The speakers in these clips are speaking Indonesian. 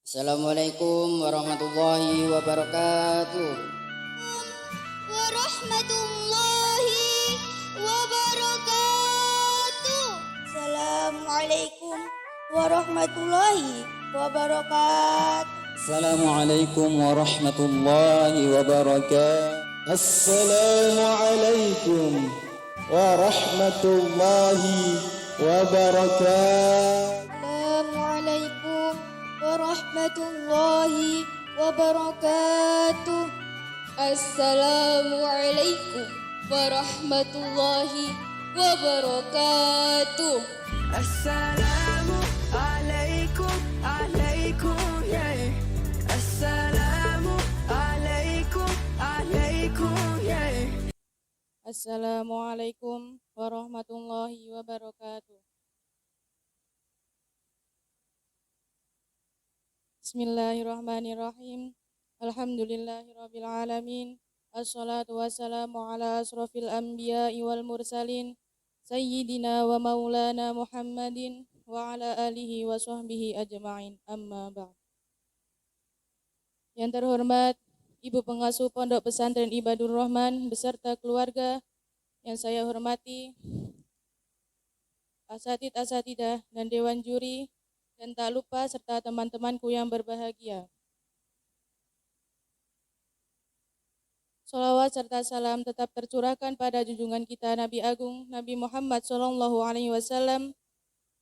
Assalamualaikum warahmatullahi wabarakatuh. Warahmatullahi wabarakatuh. Assalamualaikum warahmatullahi wabarakatuh. Assalamualaikum warahmatullahi wabarakatuh. Assalamualaikum warahmatullahi wabarakatuh. Assalamualaikum warahmatullahi wabarakatuh. Assalamualaikum warahmatullahi wabarakatuh. Assalamu alaikum, alaikum, yeah. Assalamu alaikum, alaikum, yeah. Assalamualaikum warahmatullahi wabarakatuh. Bismillahirrahmanirrahim. Alhamdulillahirabbil alamin. Assalatu wassalamu ala asrofil anbiya'i wal mursalin sayyidina wa maulana Muhammadin wa ala alihi wa sahbihi ajma'in. Amma ba'd. Yang terhormat Ibu Pengasuh Pondok Pesantren Ibadur Rahman beserta keluarga yang saya hormati, asatidah dan dewan juri, dan tak lupa serta teman-temanku yang berbahagia. Sholawat serta salam tetap tercurahkan pada junjungan kita Nabi Agung Nabi Muhammad SAW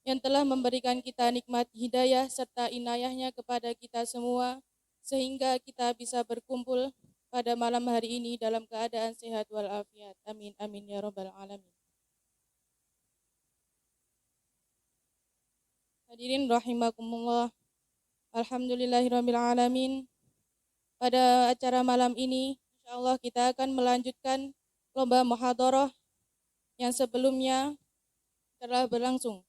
yang telah memberikan kita nikmat hidayah serta inayahnya kepada kita semua, sehingga kita bisa berkumpul pada malam hari ini dalam keadaan sehat walafiat. Amin amin ya rabbal alamin. Hadirin rahimakumullah. Alhamdulillahirabbil alamin. Pada acara malam ini insyaallah kita akan melanjutkan lomba muhadharah yang sebelumnya telah berlangsung.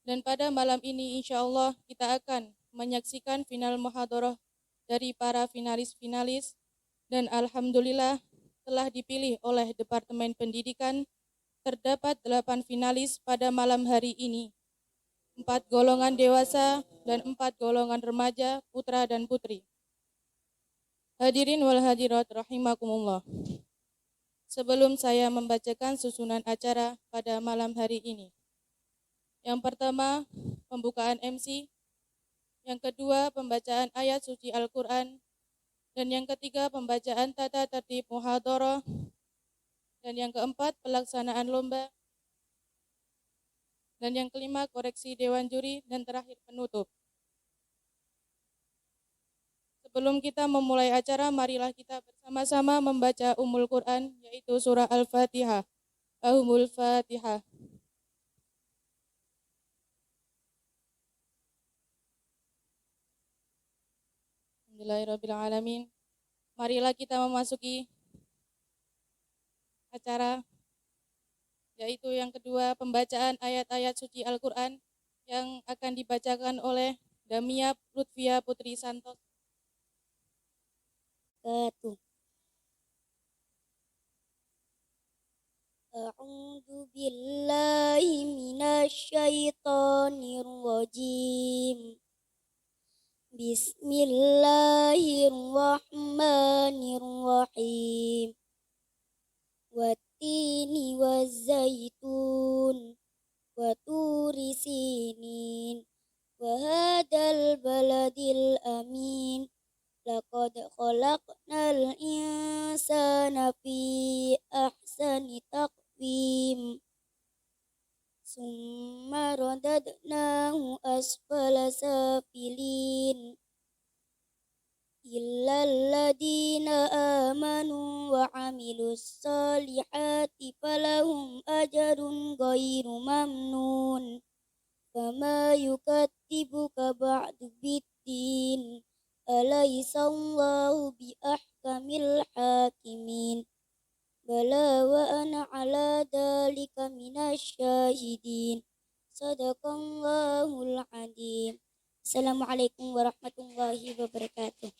Dan pada malam ini insyaallah kita akan menyaksikan final muhadharah dari para finalis-finalis, dan alhamdulillah telah dipilih oleh Departemen Pendidikan. Terdapat 8 finalis pada malam hari ini, 4 golongan dewasa dan 4 golongan remaja, putra dan putri. Hadirin wal hadirat rahimakumullah. Sebelum saya membacakan susunan acara pada malam hari ini, yang pertama pembukaan MC, yang kedua pembacaan ayat suci Al-Quran, dan yang ketiga pembacaan tata tertib muhadharah, dan yang keempat pelaksanaan lomba, dan yang kelima koreksi dewan juri, dan terakhir penutup. Sebelum kita memulai acara, marilah kita bersama-sama membaca Ummul Quran, yaitu surah Al-Fatihah. Ummul Fatihah. Alhamdulillahirrabbilalamin. Marilah kita memasuki acara, yaitu yang kedua pembacaan ayat-ayat suci Al-Quran yang akan dibacakan oleh Damia Lutfia Putri Santos. A'udzu billahi minasy syaithanir rajim. Bismillahirrahmanirrahim. Wattini wazzaitun wa turi sinin wa hadzal baladil amin. Laqad khalaqnal insana fi ahsani taqwim. Summa radadnahu asfala safilin. Illal ladina amanu wa amilus salihati falahum ajrun ghairu mamnun. Fama yukadzibuka ba'du biddin. Alaysallahu bi ahkamil hakimin. Bala wa ana ala dalika minasyahidin. Sadaqallahul adzim. Assalamualaikum warahmatullahi wabarakatuh.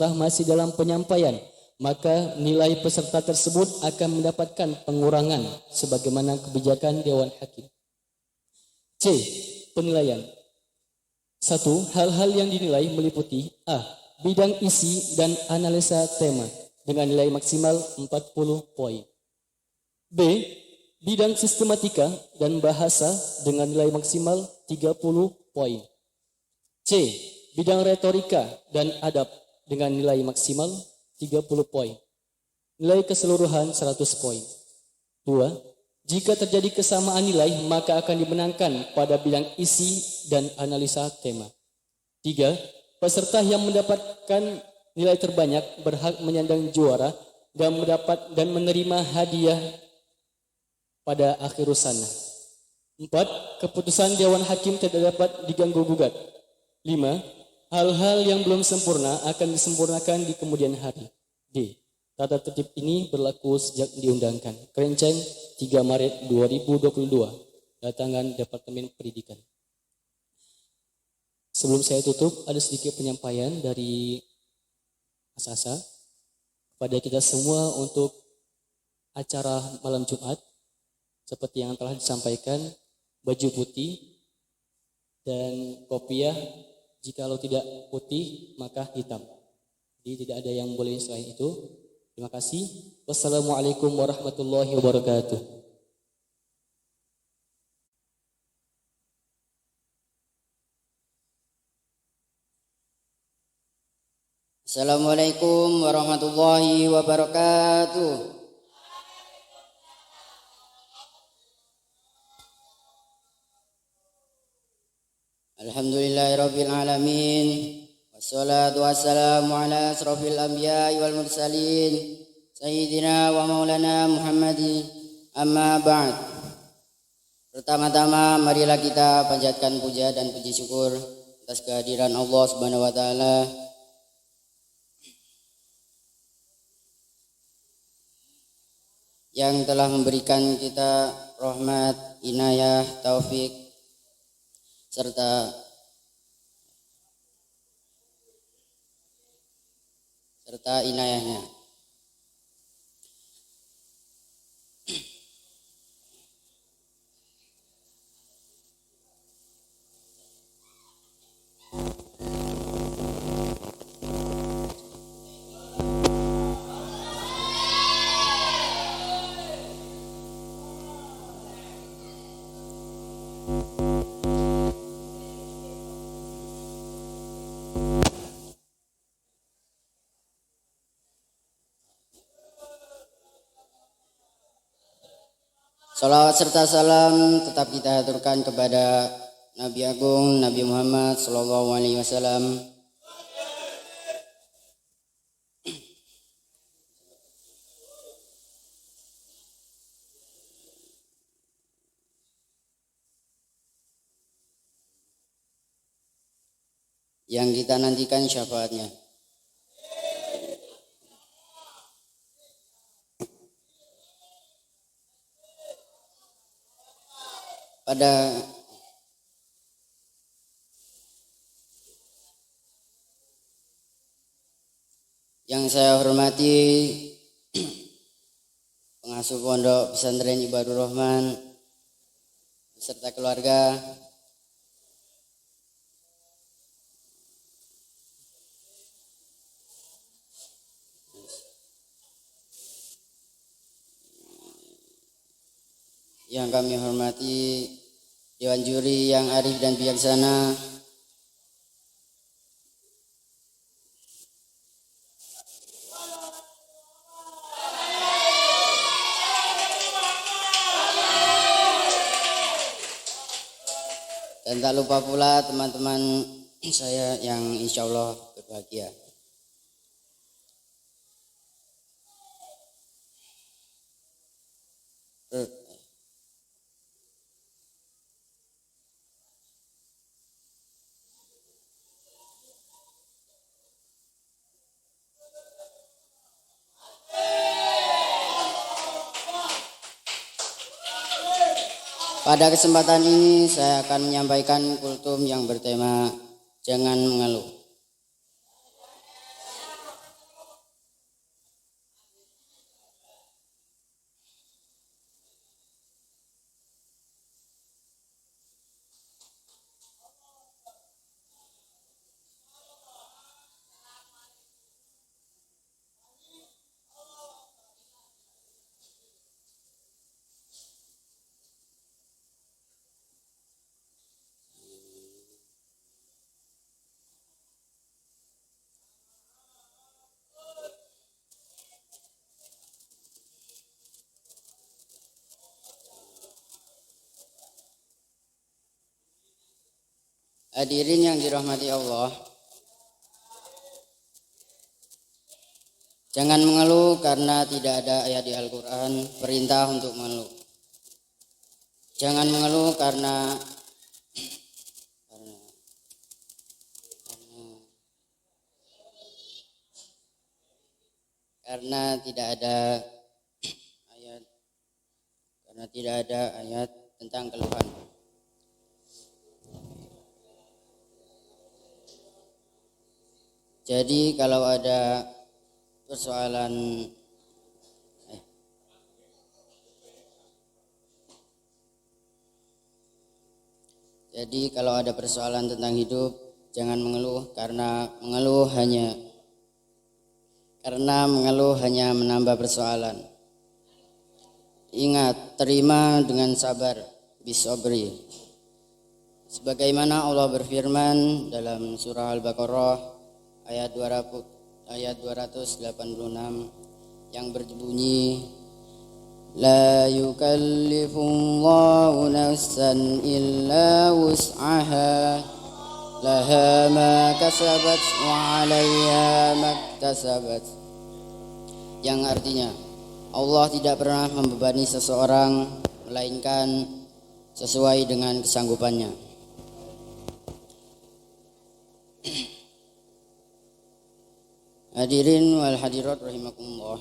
peserta masih dalam penyampaian, maka nilai peserta tersebut akan mendapatkan pengurangan sebagaimana kebijakan Dewan Hakim. C. Penilaian. 1. Hal-hal yang dinilai meliputi A. Bidang isi dan analisa tema dengan nilai maksimal 40 poin. B. Bidang sistematika dan bahasa dengan nilai maksimal 30 poin. C. Bidang retorika dan adab dengan nilai maksimal 30 poin. Nilai keseluruhan 100 poin. 2. Jika terjadi kesamaan nilai, maka akan dimenangkan pada bidang isi dan analisa tema. 3. Peserta yang mendapatkan nilai terbanyak berhak menyandang juara dan menerima hadiah pada akhir sana. 4. Keputusan Dewan Hakim tidak dapat diganggu-gugat. 5. Hal-hal yang belum sempurna akan disempurnakan di kemudian hari. D. Tata tertib ini berlaku sejak diundangkan. Kerenceng 3 Maret 2022. Datangan Departemen Pendidikan. Sebelum saya tutup, ada sedikit penyampaian dari Mas Asa kepada kita semua untuk acara malam Jumat. Seperti yang telah disampaikan, baju putih dan kopiah, jikalau tidak putih maka hitam. Jadi tidak ada yang boleh selain itu. Terima kasih. Wassalamualaikum warahmatullahi wabarakatuh. Assalamualaikum warahmatullahi wabarakatuh. Alhamdulillahirabbil alamin. Wassalatu wassalamu ala asrofil anbiya'i wal mursalin Sayyidina wa maulana Muhammadin. Amma ba'd. Pertama-tama marilah kita panjatkan puja dan puji syukur atas kehadiran Allah Subhanahu wa taala yang telah memberikan kita rahmat, inayah, taufik serta inayahnya. Salawat serta salam tetap kita haturkan kepada Nabi Agung Nabi Muhammad Sallallahu Alaihi Wasallam, yang kita nantikan syafaatnya. Pada yang saya hormati pengasuh Pondok Pesantren Ibadur Rahman beserta keluarga, yang kami hormati Dewan Juri yang arif dan bijaksana, dan tak lupa pula teman-teman saya yang insya Allah berbahagia. Pada kesempatan ini saya akan menyampaikan kultum yang bertema Jangan Mengeluh. Hadirin yang dirahmati Allah, jangan mengeluh karena tidak ada ayat di Al-Quran perintah untuk mengeluh. Jangan mengeluh karena tidak ada ayat tentang keluhan. Jadi kalau ada persoalan tentang hidup, jangan mengeluh karena mengeluh hanya menambah persoalan. Ingat, terima dengan sabar, bisobri. Sebagaimana Allah berfirman dalam surah Al-Baqarah ayat 286 yang berbunyi, La yukallifullahu nafsan illa wus'aha laha ma kasabat wa 'alaiha maktasabat. Yang artinya, Allah tidak pernah membebani seseorang melainkan sesuai dengan kesanggupannya. Hadirin wal hadirat rahimakumullah.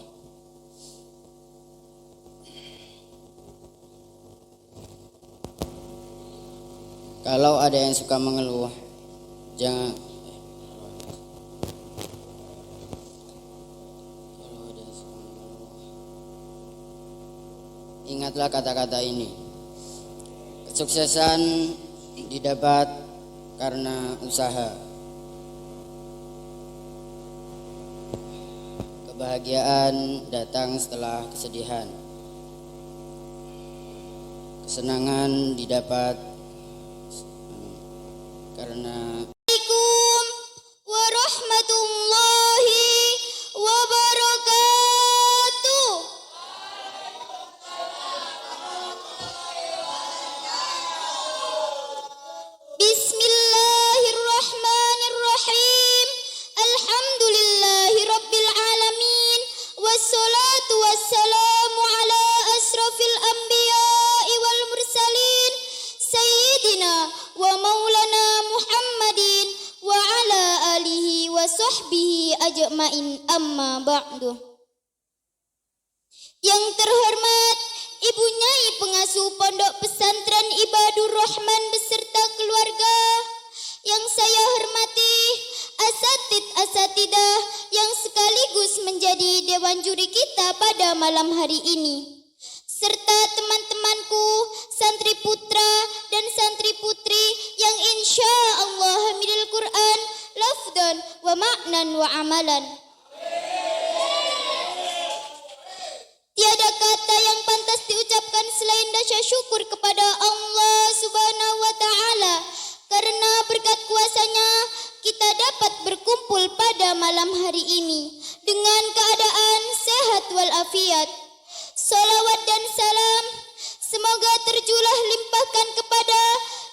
Kalau ada yang suka mengeluh, jangan ingatlah kata-kata ini. Kesuksesan didapat karena usaha. Kebahagiaan datang setelah kesedihan. Kesenangan didapat karena Assalamualaikum warahmatullahi wabarakatuh. Bismillahirrahmanirrahim. Alhamdulillahi rabbil alamin. Wassalatu wassalamu ala asrafil anbiya'i wal mursalin. Sayyidina wa maulana Muhammadin wa ala alihi wa sahbihi ajma'in, amma ba'du. Yang terhormat Ibu Nyai Pengasuh Pondok Pesantren Ibadur Rahman beserta keluarga, yang saya hormati asatidah yang sekaligus menjadi dewan juri kita pada malam hari ini, serta teman-temanku santri putra dan santri putri yang insya Allah hamilul Quran lafdan wa ma'nan wa amalan. Tiada kata yang pantas diucapkan selain rasa syukur kepada Allah Subhanahu wa Ta'ala, karena berkat kuasanya kita dapat berkumpul pada malam hari ini dengan keadaan sehat walafiat. Salawat dan salam semoga terjulah limpahkan kepada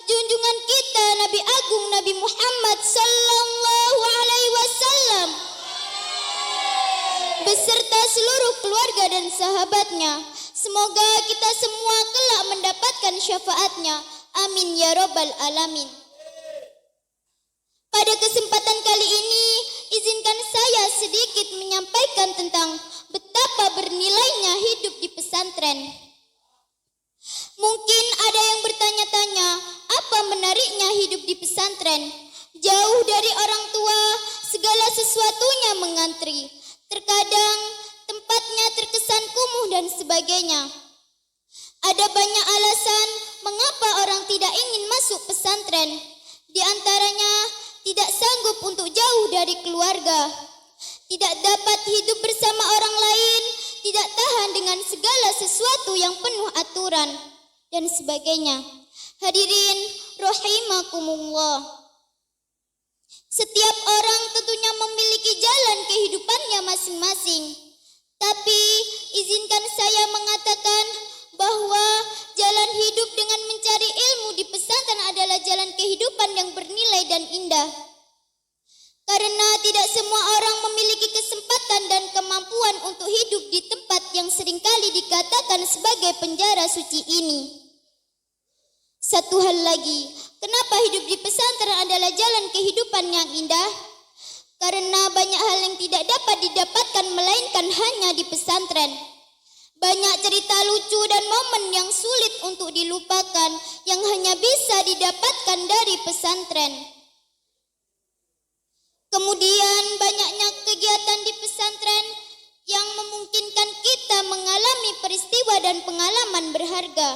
junjungan kita Nabi Agung Nabi Muhammad sallallahu alaihi wasallam beserta seluruh keluarga dan sahabatnya. Semoga kita semua kelak mendapatkan syafaatnya. Amin ya rabbal alamin. Pada kesempatan kali ini, izinkan saya sedikit menyampaikan tentang betapa bernilainya hidup di pesantren. Mungkin ada yang bertanya-tanya, apa menariknya hidup di pesantren? Jauh dari orang tua, segala sesuatunya mengantri. Terkadang tempatnya terkesan kumuh dan sebagainya. Ada banyak alasan mengapa orang tidak ingin masuk pesantren. Di antaranya, tidak sanggup untuk jauh dari keluarga, tidak dapat hidup bersama orang lain, tidak tahan dengan segala sesuatu yang penuh aturan, dan sebagainya. Hadirin rahimakumullah. Setiap orang tentunya memiliki jalan kehidupannya masing-masing. Tapi izinkan saya mengatakan bahwa jalan hidup dengan mencari ilmu di pesantren adalah jalan kehidupan yang bernilai seringkali dikatakan sebagai penjara suci ini. Satu hal lagi, kenapa hidup di pesantren adalah jalan kehidupan yang indah? Karena banyak hal yang tidak dapat didapatkan melainkan hanya di pesantren. Banyak cerita lucu dan momen yang sulit untuk dilupakan yang hanya bisa didapatkan dari pesantren. Kemudian banyaknya kegiatan di pesantren yang memungkinkan kita mengalami peristiwa dan pengalaman berharga.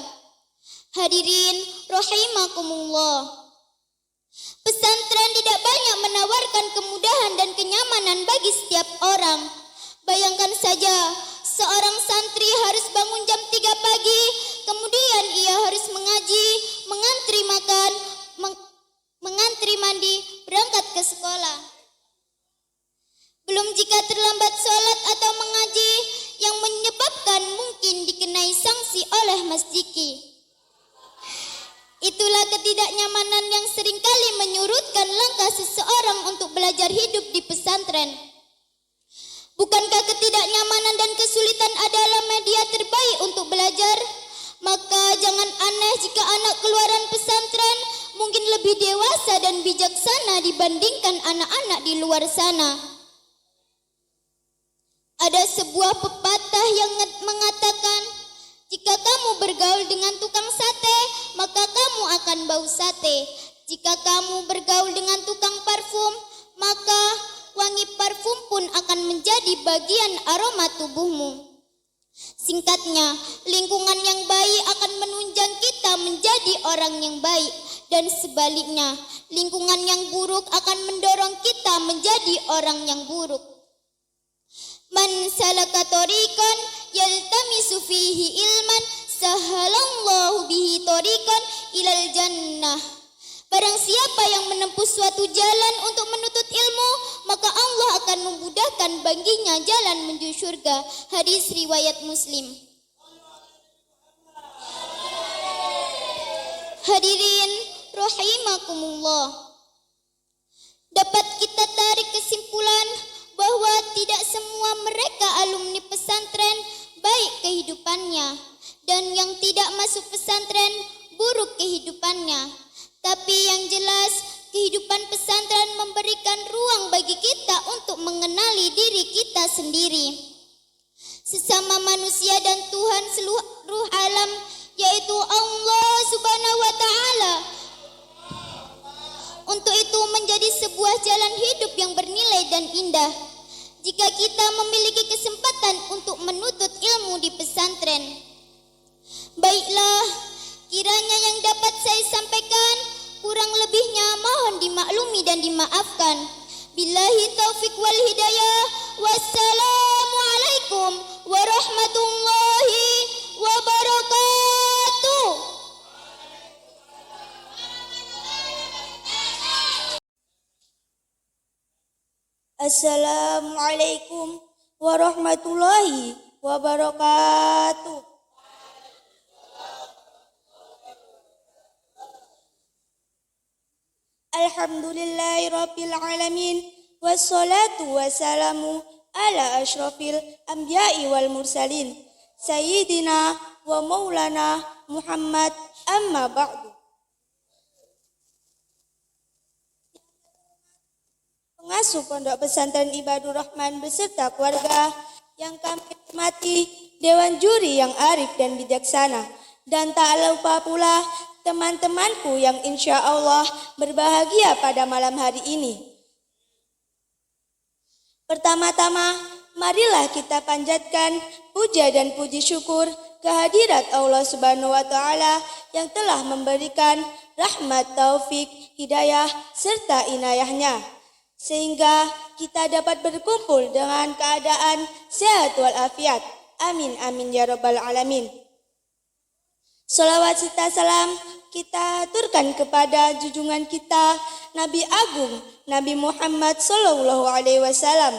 Hadirin rahimakumullah. Pesantren tidak banyak menawarkan kemudahan dan kenyamanan bagi setiap orang. Bayangkan saja, seorang santri harus bangun jam 3 pagi, kemudian ia harus mengaji, mengantri makan, mengantri mandi, berangkat ke sekolah. Belum jika terlambat sholat atau mengaji yang menyebabkan mungkin dikenai sanksi oleh masjiki. Itulah ketidaknyamanan yang seringkali menyurutkan langkah seseorang untuk belajar hidup di pesantren. Bukankah ketidaknyamanan dan kesulitan adalah media terbaik untuk belajar? Maka jangan aneh jika anak keluaran pesantren mungkin lebih dewasa dan bijaksana dibandingkan anak-anak di luar sana. Ada sebuah pepatah yang mengatakan, jika kamu bergaul dengan tukang sate, maka kamu akan bau sate. Jika kamu bergaul dengan tukang parfum, maka wangi parfum pun akan menjadi bagian aroma tubuhmu. Singkatnya, lingkungan yang baik akan menunjang kita menjadi orang yang baik. Dan sebaliknya, lingkungan yang buruk akan mendorong kita menjadi orang yang buruk. Man salaka tariqan yaltamisu fihi ilman sahalallahu bihi tariqan ilal jannah. Barang siapa yang menempuh suatu jalan untuk menuntut ilmu, maka Allah akan memudahkan baginya jalan menuju surga. Hadis riwayat Muslim. Hadirin rahimakumullah. Dapat kita tarik kesimpulan bahwa tidak semua mereka alumni pesantren baik kehidupannya, dan yang tidak masuk pesantren buruk kehidupannya. Tapi yang jelas, kehidupan pesantren memberikan ruang bagi kita untuk mengenali diri kita sendiri, sesama manusia dan Tuhan seluruh alam, yaitu Allah Subhanahu wa Ta'ala. Untuk itu menjadi sebuah jalan hidup yang bernilai dan indah jika kita memiliki kesempatan untuk menuntut ilmu di pesantren. Baiklah, kiranya yang dapat saya sampaikan, kurang lebihnya mohon dimaklumi dan dimaafkan. Billahi taufiq wal hidayah. Wassalamualaikum warahmatullahi wabarakatuh. Assalamualaikum warahmatullahi wabarakatuh. Alhamdulillahi rabbil alamin, wassalatu wassalamu ala ashrafil anbiya'i wal mursalin, sayyidina wa maulana Muhammad, amma ba'du. Pengasuh Pondok Pesantren Ibadur Rahman beserta keluarga yang kami hormati, Dewan Juri yang arif dan bijaksana, dan tak lupa pula teman-temanku yang insya Allah berbahagia pada malam hari ini. Pertama-tama, marilah kita panjatkan puja dan puji syukur kehadirat Allah Subhanahu wa Ta'ala yang telah memberikan rahmat, taufik, hidayah serta inayahnya, sehingga kita dapat berkumpul dengan keadaan sehat walafiat. Amin amin ya rabbal alamin. Salawat serta salam kita aturkan kepada junjungan kita Nabi Agung Nabi Muhammad sallallahu alaihi wasallam.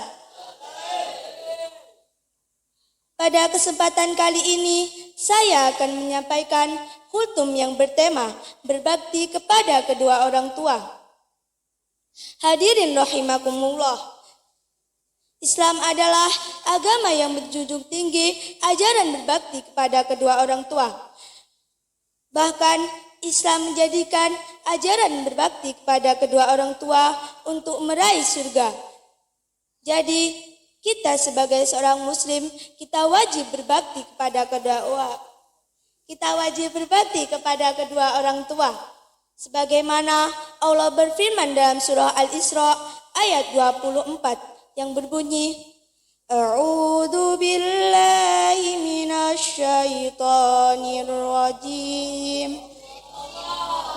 Pada kesempatan kali ini saya akan menyampaikan khutbah yang bertema berbakti kepada kedua orang tua. Hadirin rahimakumullah. Islam adalah agama yang menjunjung tinggi ajaran berbakti kepada kedua orang tua. Bahkan Islam menjadikan ajaran berbakti kepada kedua orang tua untuk meraih surga. Jadi, kita sebagai seorang muslim, kita wajib berbakti kepada kedua orang tua. Sebagaimana Allah berfirman dalam surah Al-Isra ayat 24 yang berbunyi, A'udzu billahi minasyaitonir rajim.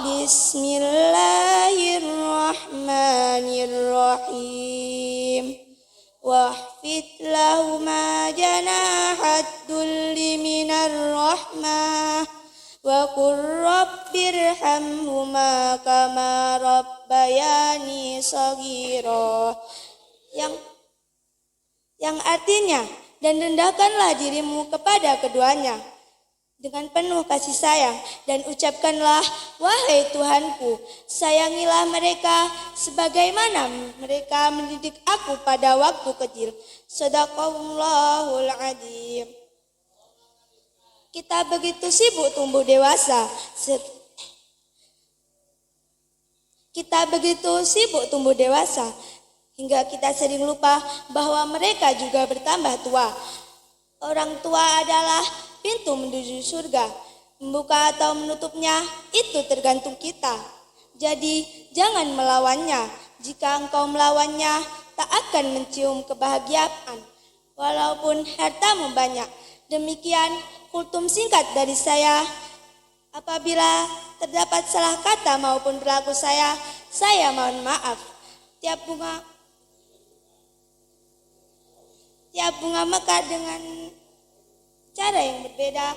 Bismillahirrahmanirrahim. Wahfid lahuma janahad dulli minar rahmah wa qur rabbirhamhuma kama rabbayani shaghira. Yang artinya, dan rendahkanlah dirimu kepada keduanya dengan penuh kasih sayang, dan ucapkanlah, wahai Tuhanku, sayangilah mereka sebagaimana mereka mendidik aku pada waktu kecil. Shadaqallahul adzim. Kita begitu sibuk tumbuh dewasa hingga kita sering lupa bahwa mereka juga bertambah tua. Orang tua adalah pintu menuju surga. Membuka atau menutupnya itu tergantung kita. Jadi jangan melawannya. Jika engkau melawannya, tak akan mencium kebahagiaan walaupun hartamu banyak. Demikian kultum singkat dari saya. Apabila terdapat salah kata maupun perilaku saya mohon maaf. Tiap bunga mekar dengan cara yang berbeda,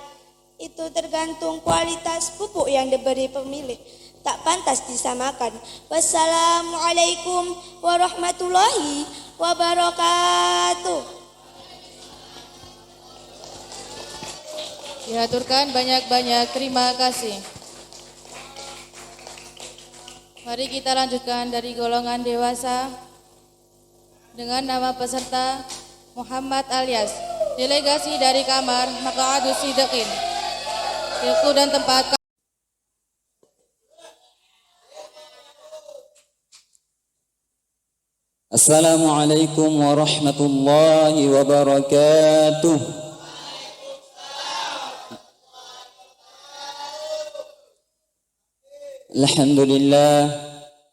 itu tergantung kualitas pupuk yang diberi pemilik. Tak pantas disamakan. Wassalamualaikum warahmatullahi wabarakatuh. Diaturkan banyak-banyak terima kasih. Mari kita lanjutkan dari golongan dewasa dengan nama peserta Muhammad Alias, delegasi dari Kamar Maq'adus Siddiqin. Waktu dan tempat. Assalamualaikum warahmatullahi wabarakatuh.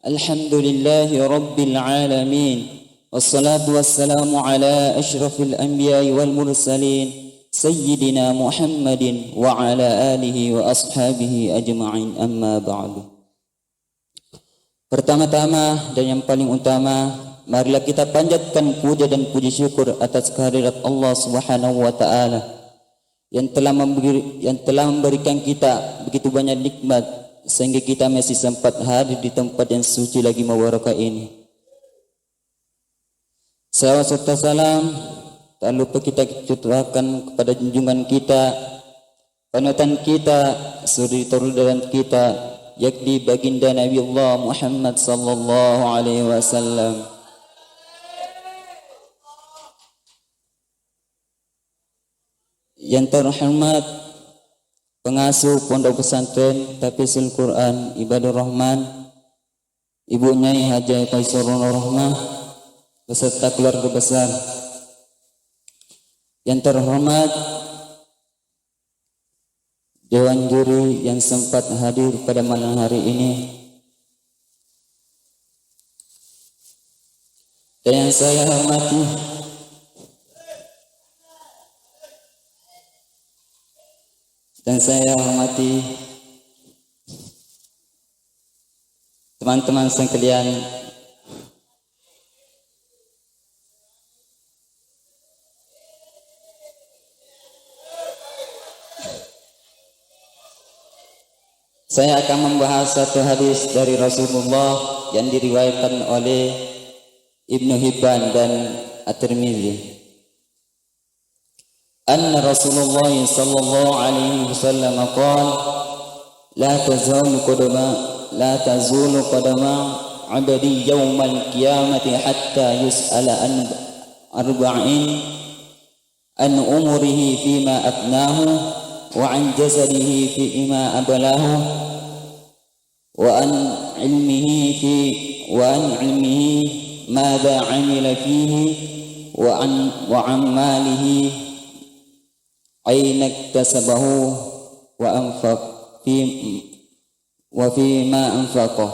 Alhamdulillahi rabbil alamin. Wassalatu wassalamu ala ashrafil anbiya'i wal mursalin Sayyidina Muhammadin wa ala alihi wa ashabihi ajma'in, amma ba'du. Pertama-tama dan yang paling utama, marilah kita panjatkan puja dan puji syukur atas kehadirat Allah Subhanahu wa taala yang telah memberikan kita begitu banyak nikmat sehingga kita masih sempat hadir di tempat yang suci lagi mubarakah ini. Salawat serta salam tak lupa kita curahkan kepada junjungan kita, panutan kita, suri tauladan kita, yakni baginda Nabi Allah Muhammad sallallahu alaihi wasallam. Yang terhormat pengasuh Pondok Pesantren Tahfidzul Quran Ibadur Rahman, Ibu Nyai Haji Qaisarul Rahmah beserta keluarga besar. Yang terhormat Dewan Juri yang sempat hadir pada malam hari ini, dan yang saya hormati teman-teman sekalian, saya akan membahas satu hadis dari Rasulullah yang diriwayatkan oleh Ibnu Hibban dan At-Tirmidzi. Anna Rasulullah sallallahu alaihi wasallam qala la tazulu qadama 'abdi yawmal qiyamati hatta yus'ala arba'in an umurihi fima afnahu wa an jasadihi fima abalahu wa an ilmihi madha amila fihi wa an malihi aina iktasabahu wa anfaq fi ma anfaqah.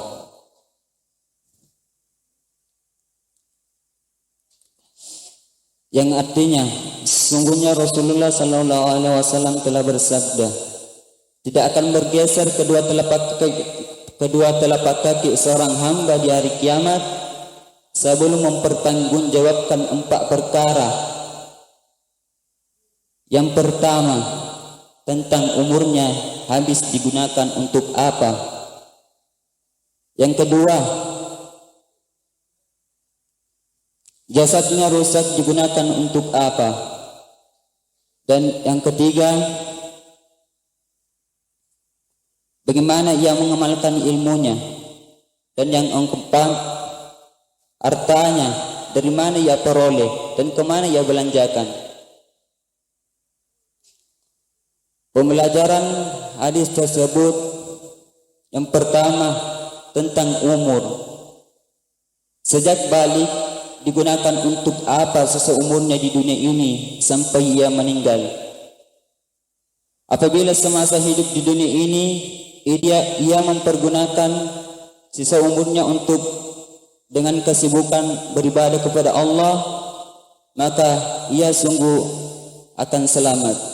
Yang artinya, sesungguhnya Rasulullah sallallahu alaihi wasallam telah bersabda, tidak akan bergeser kedua telapak kaki seorang hamba di hari kiamat sebelum mempertanggungjawabkan 4 perkara. Yang pertama, tentang umurnya habis digunakan untuk apa. Yang kedua, jasadnya rusak digunakan untuk apa. Dan yang ketiga, bagaimana ia mengamalkan ilmunya. Dan yang keempat, hartanya dari mana ia peroleh dan kemana ia belanjakan. Pembelajaran hadis tersebut, yang pertama tentang umur. Sejak balik digunakan untuk apa seseumurnya di dunia ini sampai ia meninggal. Apabila semasa hidup di dunia ini ia mempergunakan sisa umurnya untuk dengan kesibukan beribadah kepada Allah, maka ia sungguh akan selamat.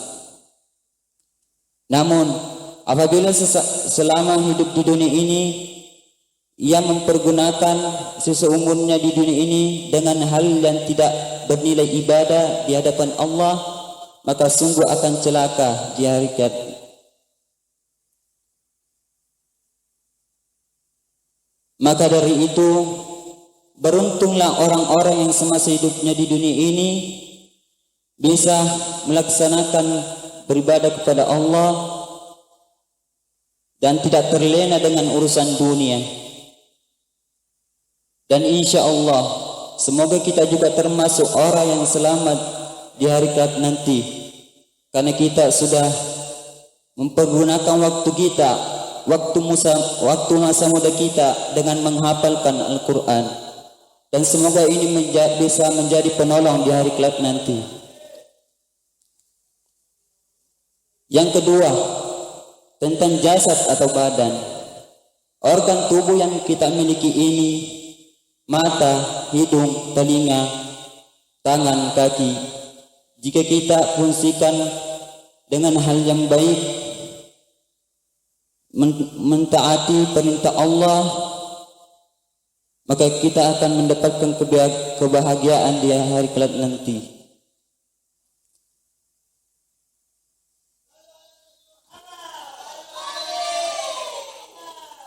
Namun apabila selama hidup di dunia ini ia mempergunakan sisa umurnya di dunia ini dengan hal yang tidak bernilai ibadah di hadapan Allah, maka sungguh akan celaka di hari kiamat. Maka dari itu, beruntunglah orang-orang yang semasa hidupnya di dunia ini bisa melaksanakan beribadah kepada Allah dan tidak terlena dengan urusan dunia. Dan insya Allah semoga kita juga termasuk orang yang selamat di hari kiamat nanti, karena kita sudah mempergunakan waktu masa muda kita dengan menghafalkan Al-Quran, dan semoga ini bisa menjadi penolong di hari kiamat nanti. Yang kedua, tentang jasad atau badan. Organ tubuh yang kita miliki ini, mata, hidung, telinga, tangan, kaki, jika kita fungsikan dengan hal yang baik, mentaati perintah Allah, maka kita akan mendapatkan kebahagiaan di hari kelak nanti.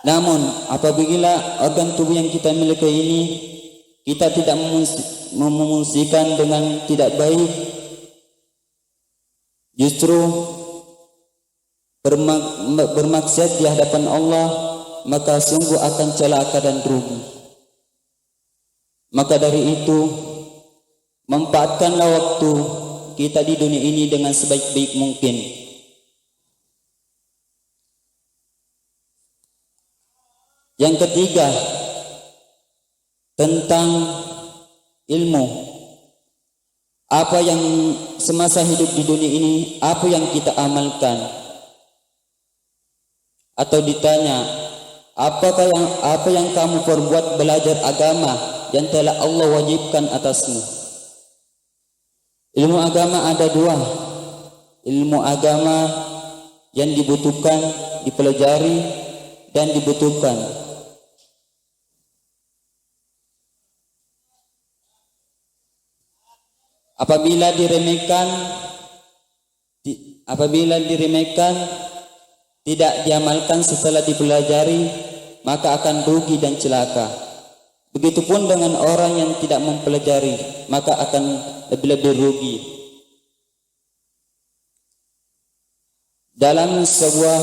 Namun apabila organ tubuh yang kita miliki ini kita tidak memungsikan dengan tidak baik, justru bermaksiat di hadapan Allah, maka sungguh akan celaka dan rugi. Maka dari itu, manfaatkanlah waktu kita di dunia ini dengan sebaik-baik mungkin. Yang ketiga, tentang ilmu. Apa yang semasa hidup di dunia ini, apa yang kita amalkan? Atau ditanya, apa yang kamu perbuat belajar agama yang telah Allah wajibkan atasmu? Ilmu agama ada 2. Ilmu agama yang dibutuhkan, dipelajari dan dibutuhkan. Apabila diremehkan, tidak diamalkan setelah dipelajari, maka akan rugi dan celaka. Begitupun dengan orang yang tidak mempelajari, maka akan lebih-lebih rugi. Dalam sebuah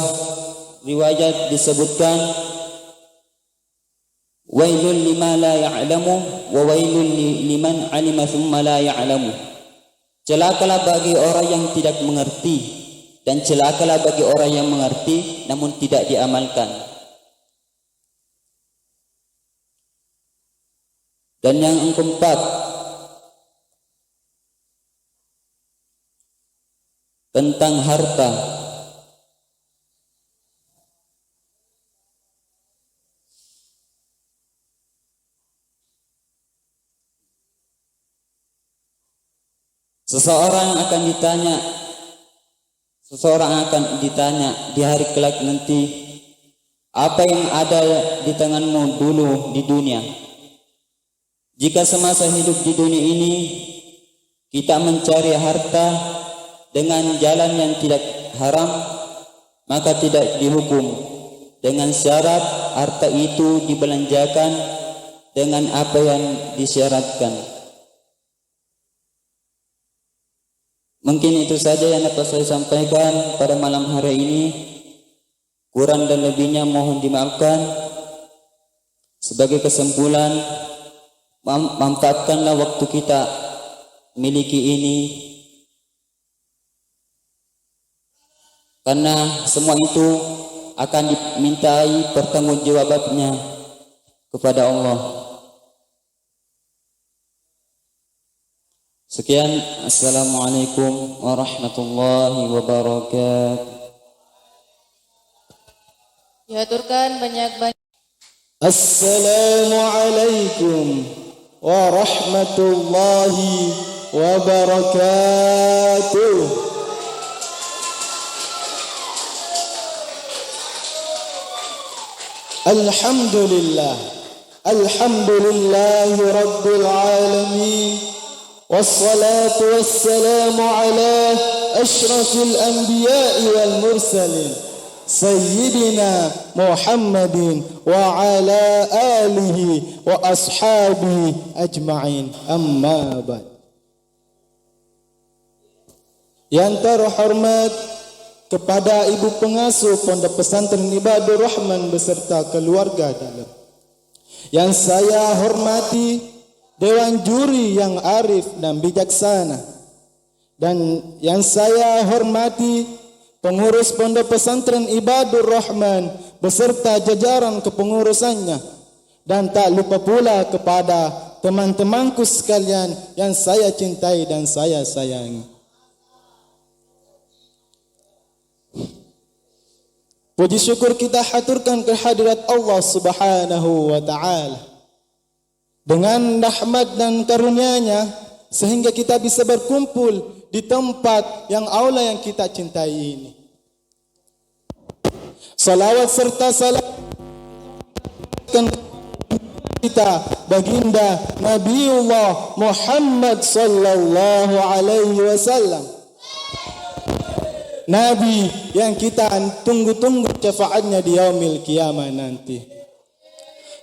riwayat disebutkan, Wailul lima la ya'lamu wa wailul liman 'alima thumma la ya'lamu. Celakalah bagi orang yang tidak mengerti dan celakalah bagi orang yang mengerti namun tidak diamalkan. Dan yang keempat, tentang harta. Seseorang akan ditanya di hari kelak nanti, apa yang ada di tanganmu dulu di dunia? Jika semasa hidup di dunia ini kita mencari harta dengan jalan yang tidak haram, maka tidak dihukum, dengan syarat harta itu dibelanjakan dengan apa yang disyaratkan. Mungkin itu saja yang dapat saya sampaikan pada malam hari ini. Kurang dan lebihnya mohon dimaafkan. Sebagai kesimpulan, manfaatkanlah waktu kita miliki ini, karena semua itu akan dimintai pertanggungjawabannya kepada Allah. Sekian, assalamualaikum warahmatullahi wabarakatuh. Diaturkan banyak-banyak. Assalamualaikum warahmatullahi wabarakatuh. Alhamdulillah, alhamdulillahi rabbil alamin. Wassalatu wassalamu ala ashrafil anbiya'i wal mursalin Sayyidina Muhammadin wa ala alihi wa ashabihi ajma'in, amma ba'd. Yang terhormat kepada ibu pengasuh Pondok Pesantren Ibadur Rahman beserta keluarga dalam. Yang saya hormati Dewan Juri yang arif dan bijaksana, dan yang saya hormati pengurus Pondok Pesantren Ibadur Rahman beserta jajaran kepengurusannya, dan tak lupa pula kepada teman-temanku sekalian yang saya cintai dan saya sayangi. Puji syukur kita haturkan kehadirat Allah Subhanahu wa ta'ala. Dengan rahmat dan karunia-Nya sehingga kita bisa berkumpul di tempat yang aula yang kita cintai ini. Salawat serta salam kita baginda Nabiullah Muhammad sallallahu alaihi wasallam. Nabi yang kita tunggu-tunggu syafaatnya di yaumil qiyamah nanti.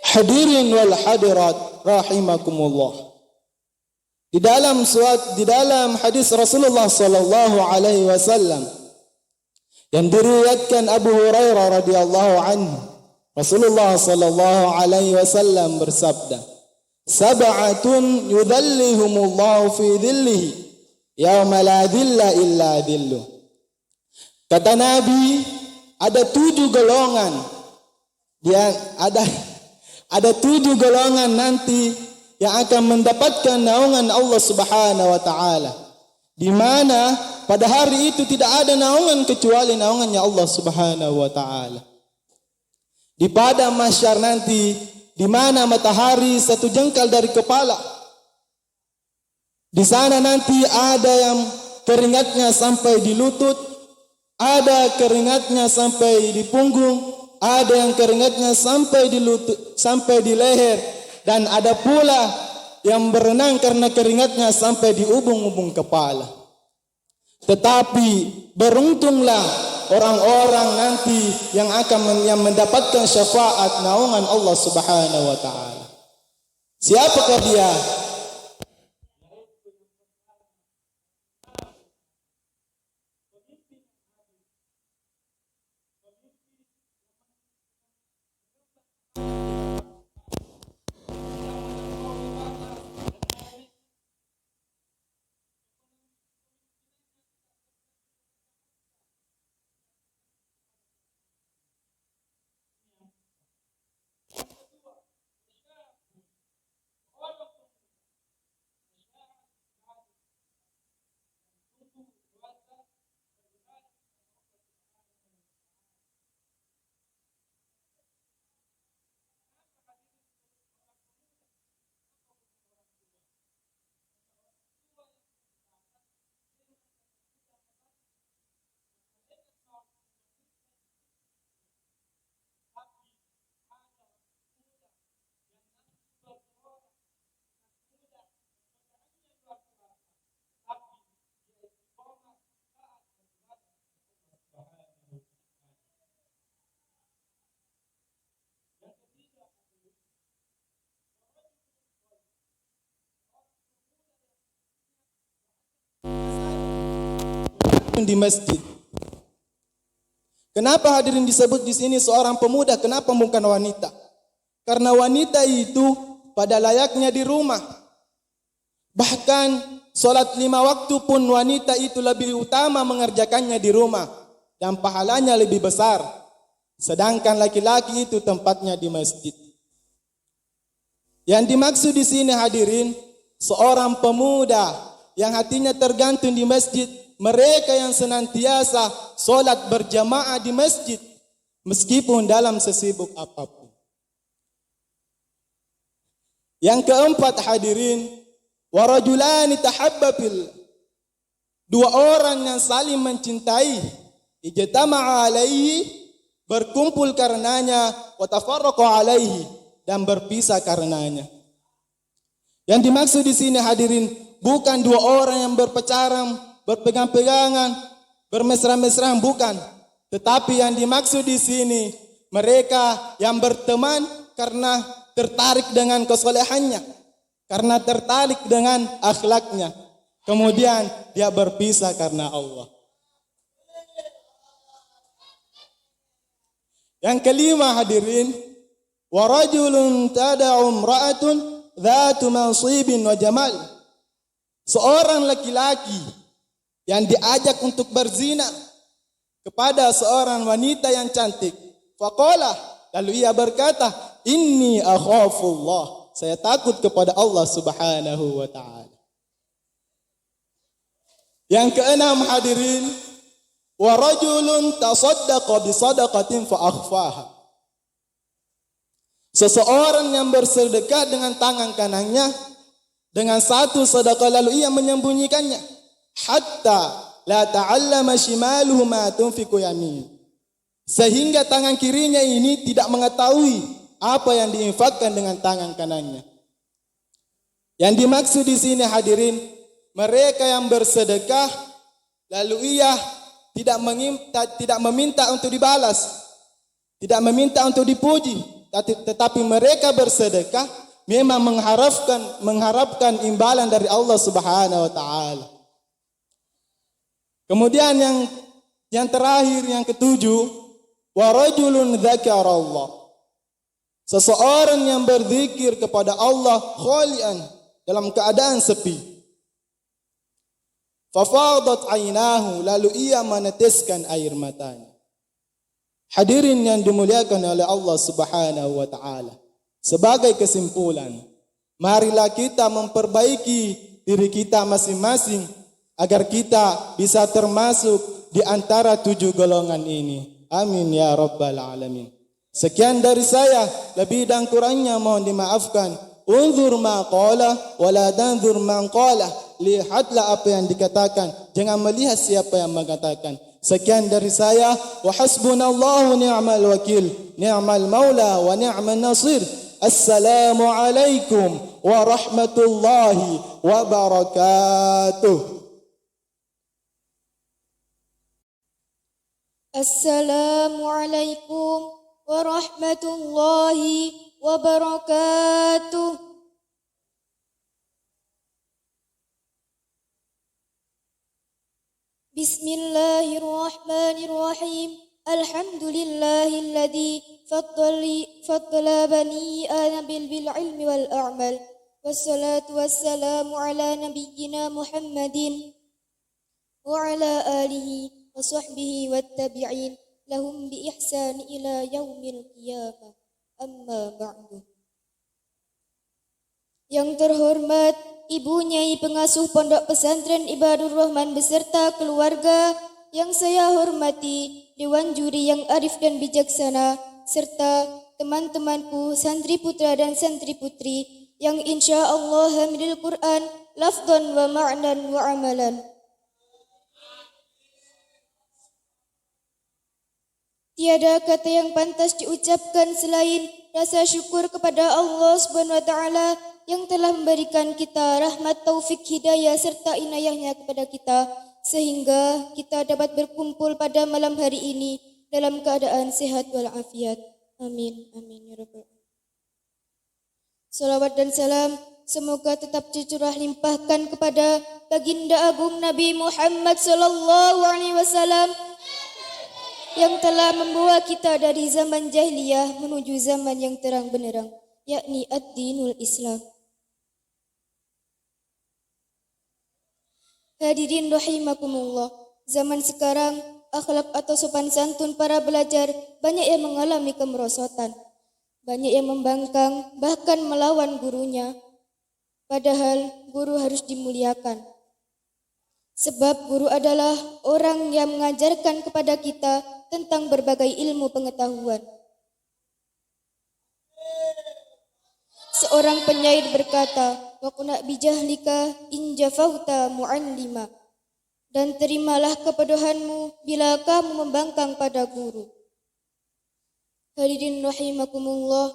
Hadirin wal hadirat rahimakumullah. Di dalam hadis Rasulullah sallallahu alaihi wasallam yang diriwayatkan Abu Hurairah radhiyallahu anhu, Rasulullah sallallahu alaihi wasallam bersabda, "Sab'atun yudhillihumullahu fi dhillihi yauma la dhilla illa dhilluh." Kata Nabi, ada 7 golongan. Ada 7 golongan nanti yang akan mendapatkan naungan Allah Subhanahu wa taala. Di mana pada hari itu tidak ada naungan kecuali naungannya Allah Subhanahu wa taala. Di padang mahsyar nanti, di mana matahari 1 jengkal dari kepala. Di sana nanti ada yang keringatnya sampai di lutut, ada keringatnya sampai di punggung, ada yang keringatnya sampai di lutut, sampai di leher, dan ada pula yang berenang karena keringatnya sampai di ubung-ubung kepala. Tetapi beruntunglah orang-orang nanti yang akan mendapatkan syafaat naungan Allah Subhanahu wa taala. Siapakah dia? tergantung di masjid. Kenapa hadirin disebut di sini seorang pemuda? Kenapa bukan wanita? Karena wanita itu pada layaknya di rumah. Bahkan solat 5 waktu pun wanita itu lebih utama mengerjakannya di rumah dan pahalanya lebih besar. Sedangkan laki-laki itu tempatnya di masjid. Yang dimaksud di sini hadirin, seorang pemuda yang hatinya tergantung di masjid, mereka yang senantiasa solat berjamaah di masjid meskipun dalam sesibuk apapun. Yang keempat hadirin, warajulani tahabba fillah. 2 orang yang saling mencintai, ijtama'a alaihi, berkumpul karenanya, wa tafarraqa alaihi, dan berpisah karenanya. Yang dimaksud di sini hadirin bukan 2 orang yang berpacaran, berpegang-pegangan, bermesra-mesraan, bukan. Tetapi yang dimaksud di sini mereka yang berteman karena tertarik dengan kesolehannya, karena tertarik dengan akhlaknya. Kemudian dia berpisah karena Allah. Yang kelima hadirin, wa rajulun tada'u imra'atun dhatu mansibin wa jamal. Seorang laki-laki yang diajak untuk berzina kepada seorang wanita yang cantik. Faqala, lalu ia berkata, inni akhafullah, saya takut kepada Allah Subhanahu wa ta'ala. Yang keenam hadirin, wa rajulun tasaddaqa bi sadaqatin fa akhfaha. Seseorang yang bersedekah dengan tangan kanannya dengan satu sedekah lalu ia menyembunyikannya. Hatta la ta'allama shimaluhu ma tunfiqu yamin. Sehingga tangan kirinya ini tidak mengetahui apa yang diinfakkan dengan tangan kanannya. Yang dimaksud di sini hadirin, mereka yang bersedekah lalu ia tidak meminta untuk dibalas, tidak meminta untuk dipuji, tetapi mereka bersedekah memang mengharapkan imbalan dari Allah Subhanahu wa taala. Kemudian yang terakhir, yang ketujuh, wa rajulun dzakarallah. Seseorang yang berzikir kepada Allah khalian, dalam keadaan sepi. Fafadat ainahu, lalu ia meneteskan air matanya. Hadirin yang dimuliakan oleh Allah Subhanahu wa taala. Sebagai kesimpulan, marilah kita memperbaiki diri kita masing-masing agar kita bisa termasuk di antara 7 golongan ini. Amin ya rabbal alamin. Sekian dari saya, lebih dan kurangnya mohon dimaafkan. Unzur ma qala wa la tanzur man qala. Lihatlah apa yang dikatakan, jangan melihat siapa yang mengatakan. Sekian dari saya, wa hasbunallahu ni'mal wakil, ni'mal maula wa ni'man nasir. Assalamu alaikum warahmatullahi wabarakatuh. Assalamualaikum warahmatullahi wabarakatuh. Bismillahirrahmanirrahim. Alhamdulillahilladzi faddala bani Adam bil ilmi wal a'mal. Wassalatu wassalamu ala nabiyyina Muhammadin wa ala alihi wa sahbihi wattabi'in lahum bi ihsan ila yaumil qiyamah. Amma ba'du. Yang terhormat Ibu Nyai Pengasuh Pondok Pesantren Ibadur Rahman beserta keluarga, yang saya hormati Dewan Juri yang arif dan bijaksana, serta teman-temanku santri putra dan santri putri yang insya Allah hamilul Quran lafdhan wa ma'nan wa amalan. Tiada kata yang pantas diucapkan selain rasa syukur kepada Allah Subhanahu wa taala yang telah memberikan kita rahmat, taufik, hidayah serta inayahnya kepada kita sehingga kita dapat berkumpul pada malam hari ini dalam keadaan sehat walafiat. Amin amin ya rabbal alamin. Salawat dan salam semoga tetap tercurah limpahkan kepada baginda agung Nabi Muhammad sallallahu alaihi wasallam yang telah membawa kita dari zaman jahiliyah menuju zaman yang terang benderang, yakni ad-dinul Islam. Hadirin rahimakumullah, zaman sekarang akhlak atau sopan santun para belajar banyak yang mengalami kemerosotan, banyak yang membangkang bahkan melawan gurunya. Padahal guru harus dimuliakan. Sebab guru adalah orang yang mengajarkan kepada kita tentang berbagai ilmu pengetahuan. Seorang penyair berkata, "Waqna bijahlika in jafauta mu'allima." Dan terimalah kebodohanmu bila kamu membangkang pada guru. Hadirin rahimakumullah,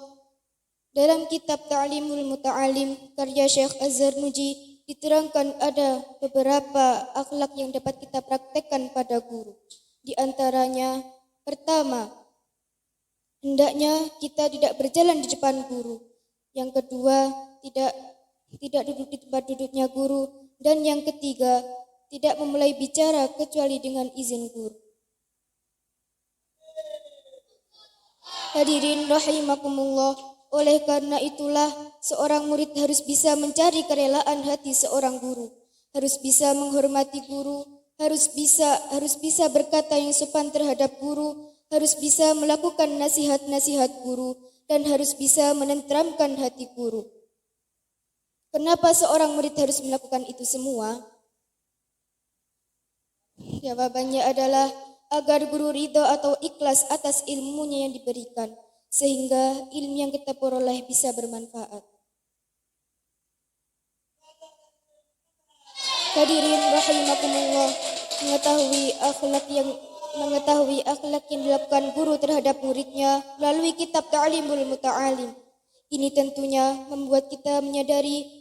dalam kitab Ta'limul Muta'alim karya Syekh Az-Zarnuji diterangkan ada beberapa akhlak yang dapat kita praktekkan pada guru. Di antaranya, pertama, hendaknya kita tidak berjalan di depan guru. Yang kedua, tidak duduk di tempat duduknya guru. Dan yang ketiga, tidak memulai bicara kecuali dengan izin guru. Hadirin rahimakumullah, oleh karena itulah seorang murid harus bisa mencari kerelaan hati seorang guru, harus bisa menghormati guru, harus bisa berkata yang sopan terhadap guru, harus bisa melakukan nasihat-nasihat guru, dan harus bisa menenteramkan hati guru. Kenapa seorang murid harus melakukan itu semua? Jawabannya adalah agar guru ridho atau ikhlas atas ilmunya yang diberikan, sehingga ilmu yang kita peroleh bisa bermanfaat. Hadirin rahimakumullah, mengetahui akhlak yang dilakukan guru terhadap muridnya melalui kitab Ta'limul Muta'alim. Ini tentunya membuat kita menyadari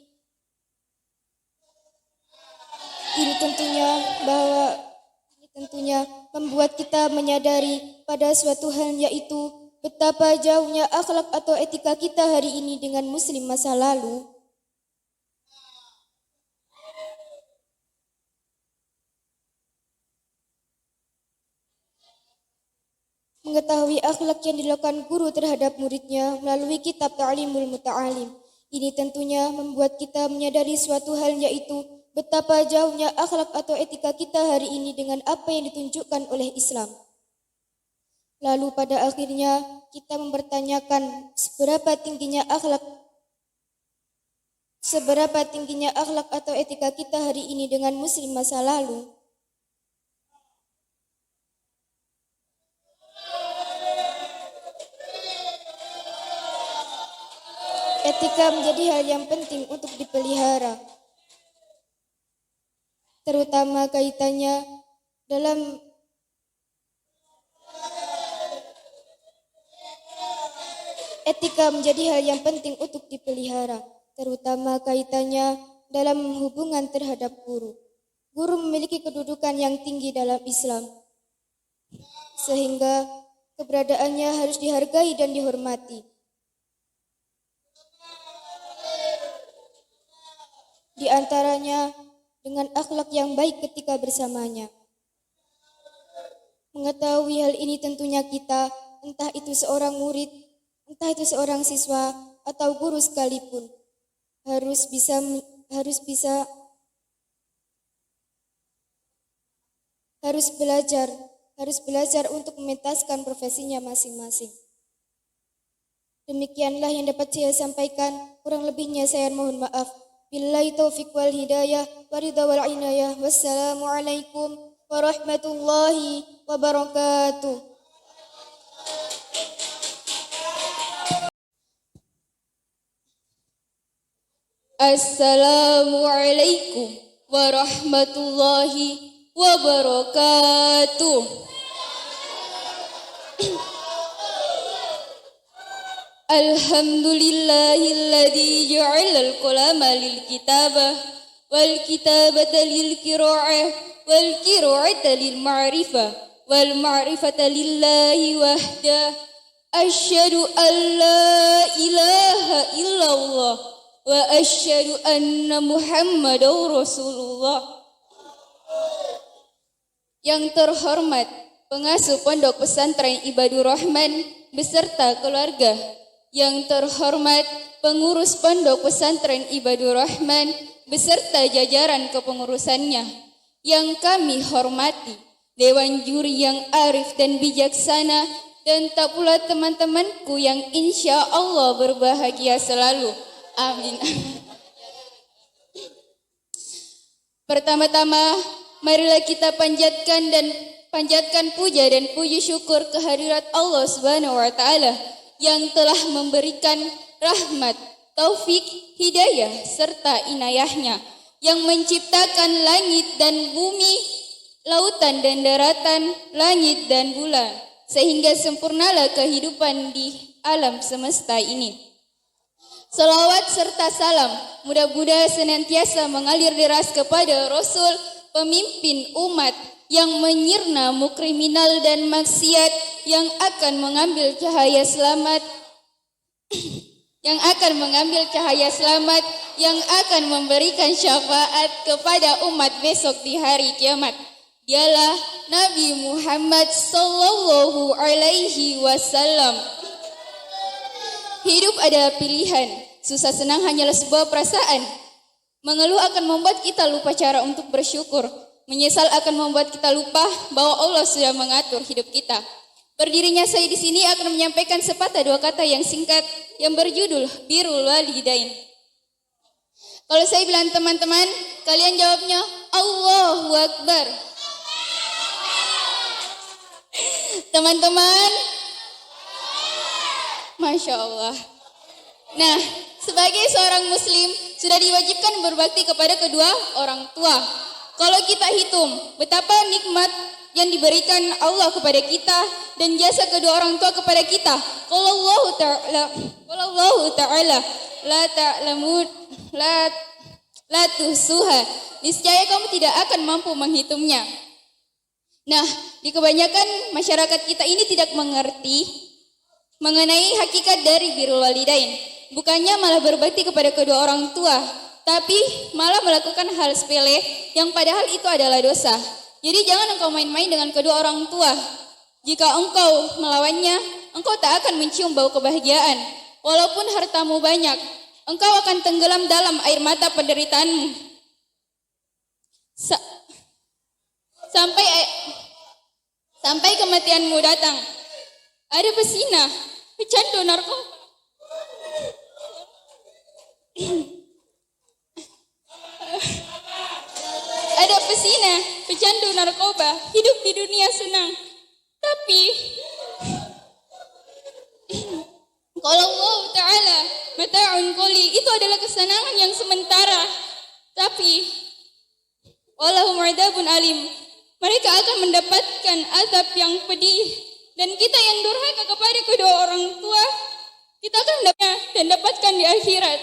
pada suatu hal, yaitu betapa jauhnya akhlak atau etika kita hari ini dengan muslim masa lalu. Mengetahui akhlak yang dilakukan guru terhadap muridnya melalui kitab Ta'limul Muta'alim. Ini tentunya membuat kita menyadari suatu hal, yaitu betapa jauhnya akhlak atau etika kita hari ini dengan apa yang ditunjukkan oleh Islam. Lalu pada akhirnya kita mempertanyakan seberapa tingginya akhlak atau etika kita hari ini dengan muslim masa lalu. Etika menjadi hal yang penting untuk dipelihara, terutama kaitannya dalam hubungan terhadap guru. Guru memiliki kedudukan yang tinggi dalam Islam, sehingga keberadaannya harus dihargai dan dihormati. Di antaranya dengan akhlak yang baik ketika bersamanya. Mengetahui hal ini tentunya kita, entah itu seorang murid, entah itu seorang siswa atau guru sekalipun, harus belajar untuk mementaskan profesinya masing-masing. Demikianlah yang dapat saya sampaikan, kurang lebihnya saya mohon maaf. Billahi taufiq wal hidayah wa ridha wal inayah. Wassalamualaikum warahmatullahi wabarakatuh. Assalamualaikum warahmatullahi wabarakatuh. Alhamdulillahilladzi ja'alal qalama lil kitabah wal kitabata lil qira'ah wal qira'ata lil ma'rifah wal ma'rifata lillahi wahdah. Asyhadu an la ilaha illallah wa asyhadu anna Muhammadar Rasulullah. Yang terhormat pengasuh Pondok Pesantren Ibadur Rahman beserta keluarga, yang terhormat pengurus Pondok Pesantren Ibadur Rahman beserta jajaran kepengurusannya, yang kami hormati Dewan Juri yang arif dan bijaksana, dan tak pula teman-temanku yang insya Allah berbahagia selalu. Amin. Pertama-tama, marilah kita panjatkan puja dan puji syukur kehadirat Allah Subhanahu wa taala yang telah memberikan rahmat, taufik, hidayah serta inayahnya, yang menciptakan langit dan bumi, lautan dan daratan, langit dan bulan, sehingga sempurnalah kehidupan di alam semesta ini. Salawat serta salam mudah-mudahan senantiasa mengalir deras kepada Rasul, pemimpin umat yang menyirna kriminal dan maksiat, yang akan mengambil cahaya selamat yang akan memberikan syafaat kepada umat besok di hari kiamat. Dialah Nabi Muhammad sallallahu alaihi wasallam. Hidup adalah pilihan, susah senang hanyalah sebuah perasaan. Mengeluh akan membuat kita lupa cara untuk bersyukur. Menyesal akan membuat kita lupa bahwa Allah sudah mengatur hidup kita. Berdirinya saya di sini akan menyampaikan sepatah dua kata yang singkat yang berjudul Birrul Walidain. Kalau saya bilang teman-teman, kalian jawabnya Allahu Akbar. Teman-teman, Masya Allah. Nah, sebagai seorang muslim sudah diwajibkan berbakti kepada kedua orang tua. Kalau kita hitung betapa nikmat yang diberikan Allah kepada kita dan jasa kedua orang tua kepada kita. Qala Allah Ta'ala la tuhsuha. Niscaya kamu tidak akan mampu menghitungnya. Nah, di kebanyakan masyarakat kita ini tidak mengerti mengenai hakikat dari birrul walidain. Bukannya malah berbakti kepada kedua orang tua, tapi malah melakukan hal sepele yang padahal itu adalah dosa. Jadi jangan engkau main-main dengan kedua orang tua. Jika engkau melawannya, engkau tak akan mencium bau kebahagiaan. Walaupun hartamu banyak, engkau akan tenggelam dalam air mata penderitaanmu. Sampai kematianmu datang. Ada pesina, pecandu narkoba. Ada pesina, pecandu narkoba, hidup di dunia senang. Tapi kalau Allah Ta'ala mata'un qalil, itu adalah kesenangan yang sementara. Tapi walahum adzabun alim, mereka akan mendapatkan azab yang pedih. Dan kita yang durhaka kepada kedua orang tua, kita akan dapatkan di akhirat.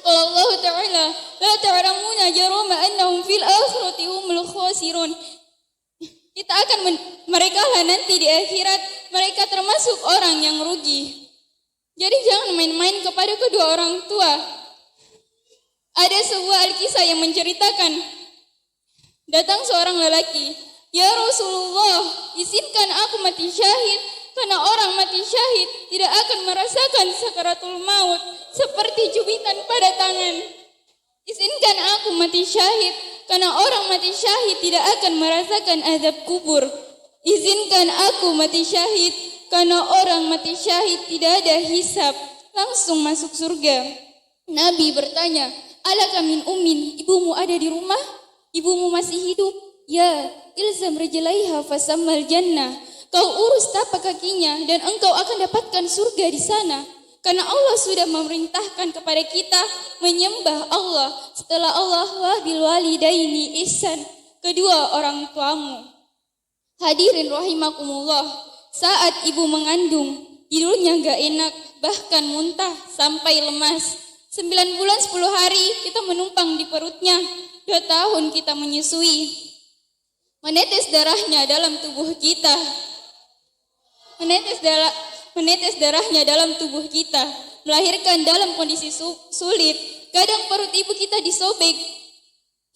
Qala Allah Ta'ala la ta'lamuna jarama annahum fil akhirati humul khasirun. Mereka lah nanti di akhirat, mereka termasuk orang yang rugi. Jadi jangan main-main kepada kedua orang tua. Ada sebuah Alkisah yang menceritakan, datang seorang lelaki, "Ya Rasulullah, izinkan aku mati syahid, karena orang mati syahid tidak akan merasakan sakaratul maut seperti jubitan pada tangan. Izinkan aku mati syahid, karena orang mati syahid tidak akan merasakan azab kubur. Izinkan aku mati syahid, karena orang mati syahid tidak ada hisab, langsung masuk surga." Nabi bertanya, "Alaka min ummin, ibumu ada di rumah? Ibumu masih hidup?" "Ya, ilzam rijlaiha fasammal jannah." Kau urus tapak kakinya dan engkau akan dapatkan surga di sana. Karena Allah sudah memerintahkan kepada kita menyembah Allah setelah Allah wa bil walidaini ihsan, kedua orang tuamu. Hadirin rahimakumullah, saat ibu mengandung, tidurnya gak enak, bahkan muntah sampai lemas. 9 bulan 10 hari kita menumpang di perutnya, 2 tahun kita menyusui. Menetes darahnya dalam tubuh kita. menetes darahnya dalam tubuh kita, melahirkan dalam kondisi sulit. Kadang perut ibu kita disobek,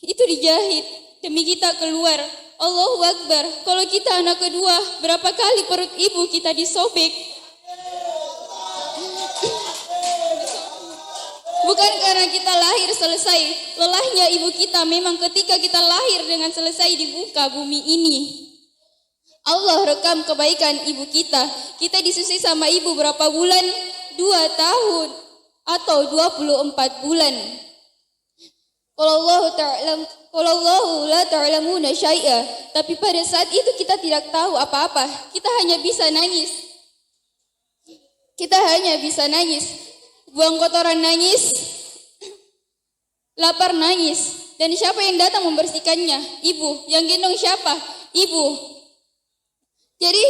itu dijahit demi kita keluar. Allahu Akbar. Kalau kita anak kedua, berapa kali perut ibu kita disobek? Bukan karena kita lahir selesai. Lelahnya ibu kita memang ketika kita lahir dengan selesai di muka bumi ini. Allah rekam kebaikan ibu kita. Kita disusui sama ibu berapa bulan? 2 tahun atau 24 bulan. Kalau Allah la ta'lamuna syai'a, tapi pada saat itu kita tidak tahu apa-apa. Kita hanya bisa nangis. Buang kotoran nangis, lapar nangis. Dan siapa yang datang membersihkannya? Ibu. Yang gendong siapa? Ibu. Jadi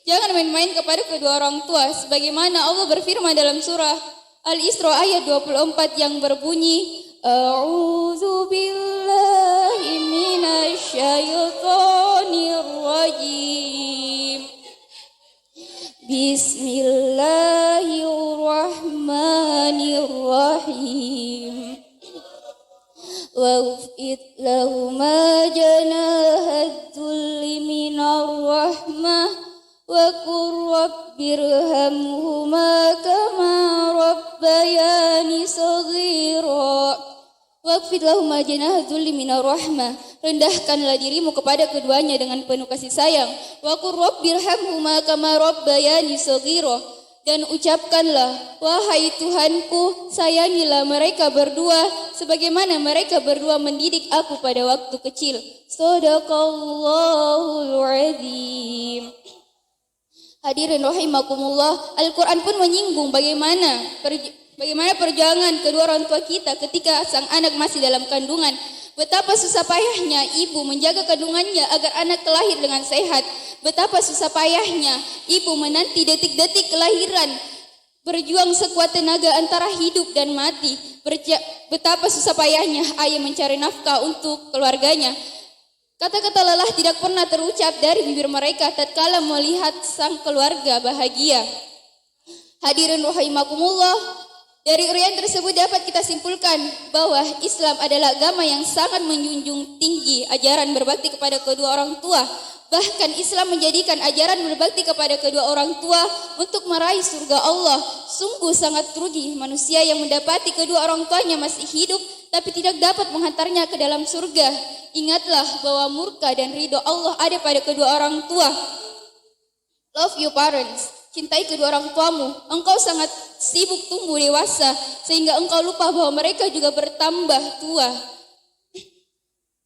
jangan main-main kepada kedua orang tua. Sebagaimana Allah berfirman dalam surah Al-Isra ayat 24 yang berbunyi, A'udzu billahi minasyaitonir rajim. Bismillahirrahmanirrahim. Wa'ufid lahuma janahadzulli minar rahmah wa qur rabbirhamhuma kama rabbayani saghira. Wa'ufid lahuma janahadzulli minar rahmah. Rendahkanlah dirimu kepada keduanya dengan penuh kasih sayang. Wa qur rabbirhamhuma kama rabbayani saghira. Dan ucapkanlah, wahai Tuhanku, sayangilah mereka berdua sebagaimana mereka berdua mendidik aku pada waktu kecil. Shadaqallahul azim. Hadirin rahimakumullah, Al-Quran pun menyinggung bagaimana perjuangan kedua orang tua kita ketika sang anak masih dalam kandungan. Betapa susah payahnya ibu menjaga kandungannya agar anak terlahir dengan sehat. Betapa susah payahnya ibu menanti detik-detik kelahiran, berjuang sekuat tenaga antara hidup dan mati. Betapa susah payahnya ayah mencari nafkah untuk keluarganya. Kata-kata lelah tidak pernah terucap dari bibir mereka tatkala melihat sang keluarga bahagia. Hadirin rahimakumullah, dari uraian tersebut dapat kita simpulkan bahwa Islam adalah agama yang sangat menjunjung tinggi ajaran berbakti kepada kedua orang tua. Bahkan Islam menjadikan ajaran berbakti kepada kedua orang tua untuk meraih surga Allah. Sungguh sangat rugi manusia yang mendapati kedua orang tuanya masih hidup tapi tidak dapat menghantarnya ke dalam surga. Ingatlah bahwa murka dan ridho Allah ada pada kedua orang tua. Love your parents. Cintai kedua orang tuamu. Engkau sangat sibuk tumbuh dewasa sehingga engkau lupa bahwa mereka juga bertambah tua.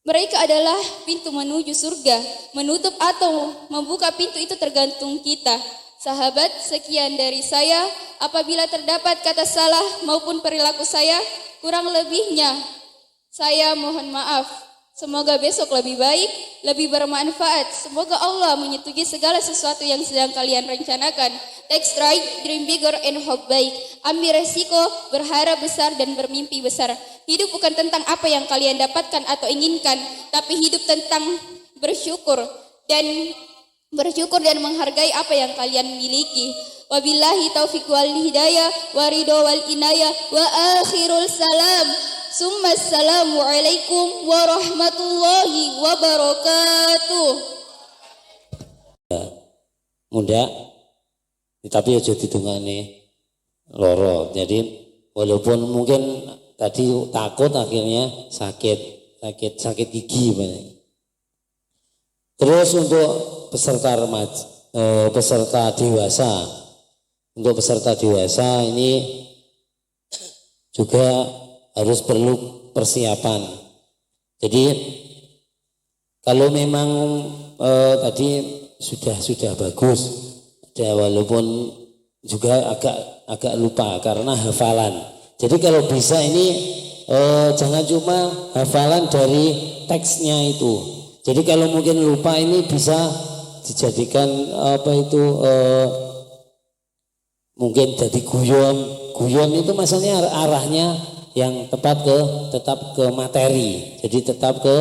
Mereka adalah pintu menuju surga. Menutup atau membuka pintu itu tergantung kita. Sahabat, sekian dari saya. Apabila terdapat kata salah maupun perilaku saya, kurang lebihnya saya mohon maaf. Semoga besok lebih baik, lebih bermanfaat. Semoga Allah menyetujui segala sesuatu yang sedang kalian rencanakan. Take stride, dream bigger and hope baik. Ambil resiko, berharap besar dan bermimpi besar. Hidup bukan tentang apa yang kalian dapatkan atau inginkan, tapi hidup tentang bersyukur dan menghargai apa yang kalian miliki. Wabillahi taufiq wal hidayah wa ridho wal inayah wa akhirul salam. Assalamualaikum warahmatullahi wabarakatuh. Muda, tapi aja ditungane loro. Jadi walaupun mungkin tadi takut akhirnya sakit gigi. Terus untuk peserta dewasa ini juga harus perlu persiapan. Jadi kalau memang tadi sudah bagus, walaupun juga agak lupa karena hafalan. Jadi kalau bisa ini jangan cuma hafalan dari teksnya itu. Jadi kalau mungkin lupa ini bisa dijadikan mungkin jadi guyon itu maksudnya arahnya yang tetap ke materi. Jadi tetap ke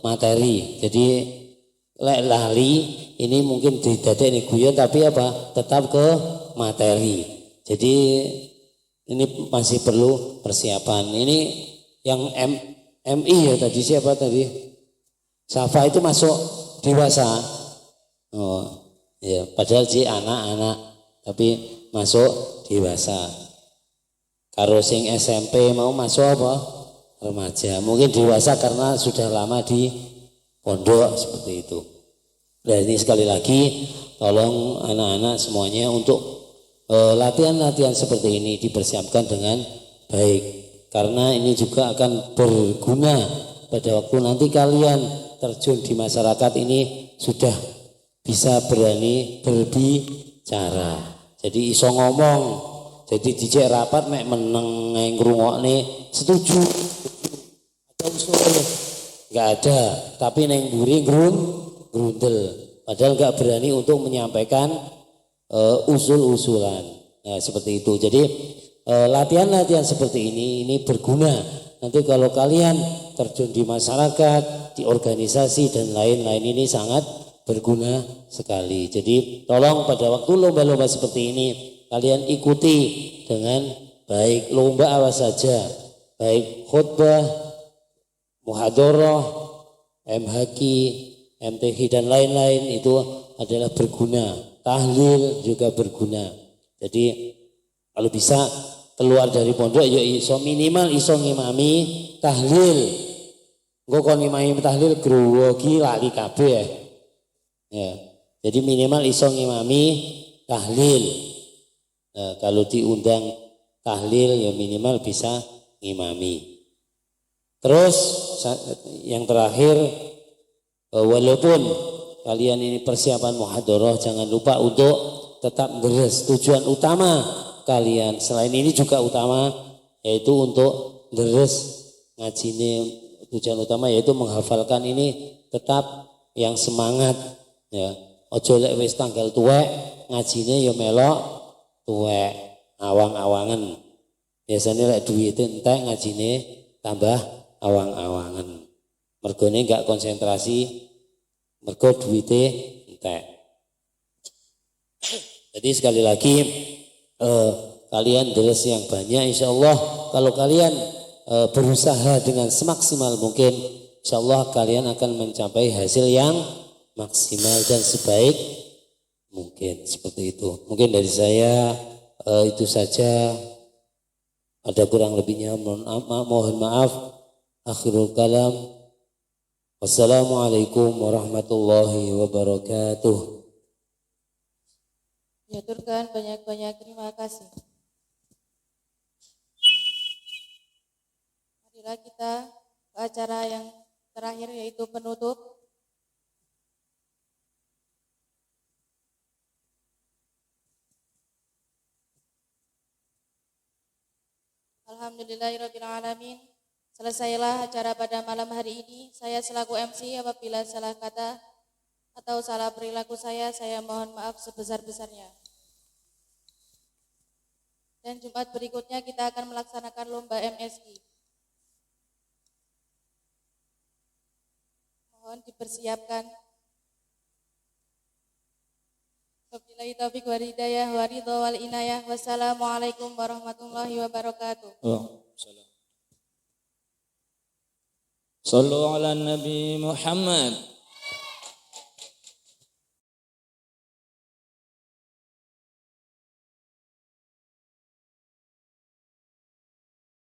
materi. Jadi lali ini mungkin didadekne guyon tapi tetap ke materi. Jadi ini masih perlu persiapan. Ini yang MI ya tadi, siapa tadi? Safa itu masuk dewasa. Oh, ya, padahal anak-anak tapi masuk dewasa. Karo sing SMP mau masuk apa? Remaja. Mungkin dewasa karena sudah lama di pondok seperti itu. Dan ini sekali lagi tolong anak-anak semuanya untuk latihan-latihan seperti ini dipersiapkan dengan baik. Karena ini juga akan berguna pada waktu nanti kalian terjun di masyarakat ini sudah bisa berani berbicara. Jadi iso ngomong. Jadi dijek rapat mek meneng ngrungokne setuju. Ada usul enggak ada, tapi neng buri grundel. Padahal enggak berani untuk menyampaikan usul-usulan. Nah, seperti itu. Jadi latihan-latihan seperti ini berguna. Nanti kalau kalian terjun di masyarakat, di organisasi dan lain-lain ini sangat berguna sekali. Jadi tolong pada waktu lomba-lomba seperti ini kalian ikuti dengan baik. Lomba apa saja, baik khutbah, muhadharah, MHQ, MTQ dan lain-lain itu adalah berguna. Tahlil juga berguna. Jadi kalau bisa keluar dari pondok ya iso minimal iso ngimami tahlil. Engko kon ngimami tahlil growogi lali kabeh ya. Jadi minimal iso ngimami tahlil. Nah, kalau diundang tahlil ya minimal bisa ngimami. Terus yang terakhir, walaupun kalian ini persiapan muhadharah, jangan lupa untuk tetap deres. Tujuan utama kalian selain ini juga utama, yaitu untuk deres ngajine. Tujuan utama yaitu menghafalkan ini tetap yang semangat ya. Ojo lek wis tanggal tuwek ngajine ya melok tuwek awang-awangan. Biasanya lek duwite entek ngajine tambah awang-awangan. Mergone enggak konsentrasi, mergo duwite entek. Jadi sekali lagi kalian deres yang banyak, insya Allah kalau kalian berusaha dengan semaksimal mungkin, insya Allah kalian akan mencapai hasil yang maksimal dan sebaik mungkin. Seperti itu. Mungkin dari saya itu saja. Ada kurang lebihnya mohon maaf. Akhirul kalam. Wassalamualaikum warahmatullahi wabarakatuh. Diaturkan banyak-banyak terima kasih. Marilah kita ke acara yang terakhir yaitu penutup. Alhamdulillahirabbil alamin. Selesailah acara pada malam hari ini. Saya selaku MC apabila salah kata atau salah perilaku saya mohon maaf sebesar-besarnya. Dan Jumat berikutnya kita akan melaksanakan lomba MSI. Mohon dipersiapkan. Wabillahi taufiq wal hidayah wa ridha wal inayah. Wassalamualaikum warahmatullahi wabarakatuh. Sallu ala Nabi Muhammad.